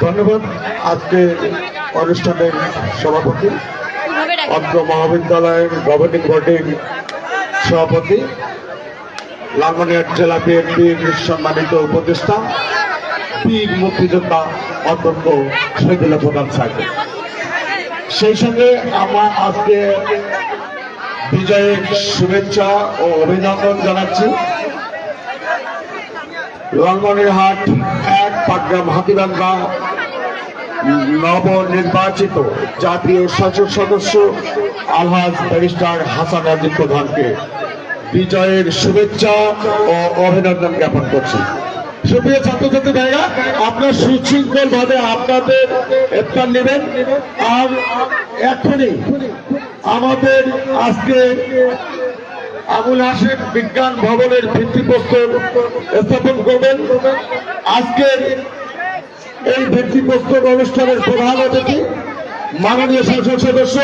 ধন্যবাদ। আজকে অনুষ্ঠানের সভাপতি, অত্র মহাবিদ্যালয়ের গভর্নিং বডির সভাপতি, লালমনিরহাট জেলা বিএনপির সম্মানিত উপদেষ্টা, বীর মুক্তিযোদ্ধা অধ্যক্ষ শহীদুল্লাহ প্রধান সাহেব, সেই সঙ্গে আমরা আজকে বিজয়ের শুভেচ্ছা ও অভিনন্দন জানাচ্ছি লালমনিরহাট 1 পাটগ্রাম হাতিবান্ধা নবনির্বাচিত জাতীয় সংসদ সদস্য আলহাজ ব্যারিস্টার হাসান রাজীব প্রধানকে বিজয়ের শুভেচ্ছা ও অভিনন্দন জ্ঞাপন করছি। সুপ্রিয় ছাত্রছাত্রী ভাইরা, আপনার সুশৃঙ্খল ভাবে আপনাদের ইফতার নেবেন। আর এখনই আমাদের আজকে আবুল হাশেম বিজ্ঞান ভবনের ভিত্তিপ্রস্তর স্থাপন করবেন। আজকের এই ভিত্তিপ্রস্তর অনুষ্ঠানের প্রধান অতিথি মাননীয় সংসদ সদস্য,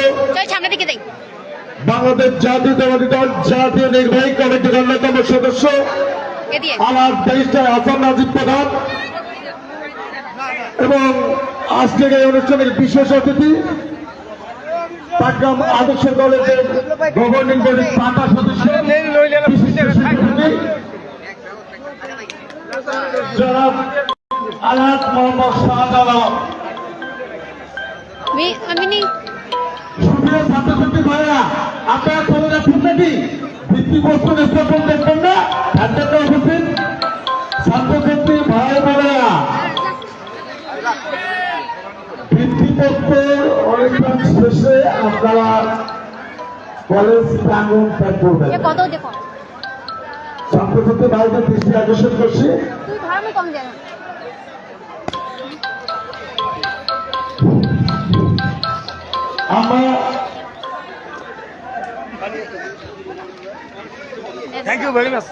বাংলাদেশ জাতীয়তাবাদী দল জাতীয় নির্বাহী কমিটির অন্যতম সদস্য আলহাজ ব্যারিস্টার হাসান রাজীব প্রধান, এবং আজকের এই অনুষ্ঠানের বিশেষ অতিথি পাটগ্রাম আদর্শ কলেজের গভর্নিং বডির পাতা সদস্য জনাব আলহাজ মোহাম্মদ শাহজালাল। সুপ্রিয় ছাত্রছাত্রী ভাইরা, আপনারা চলে যাচ্ছেন নাকি? ভিত্তিপ্রস্তর স্থাপন দেখবেন না? উপস্থিত ছাত্রছাত্রী ভাই বোনেরা, ভিত্তিপ্রস্তর অনুষ্ঠান শেষে আপনারা কলেজ প্রাঙ্গণ ত্যাগ করবেন। ছাত্রছাত্রী ভাইদের দৃষ্টি আকর্ষণ করছি, আমরা থ্যাংক ইউ ভেরি মাচ।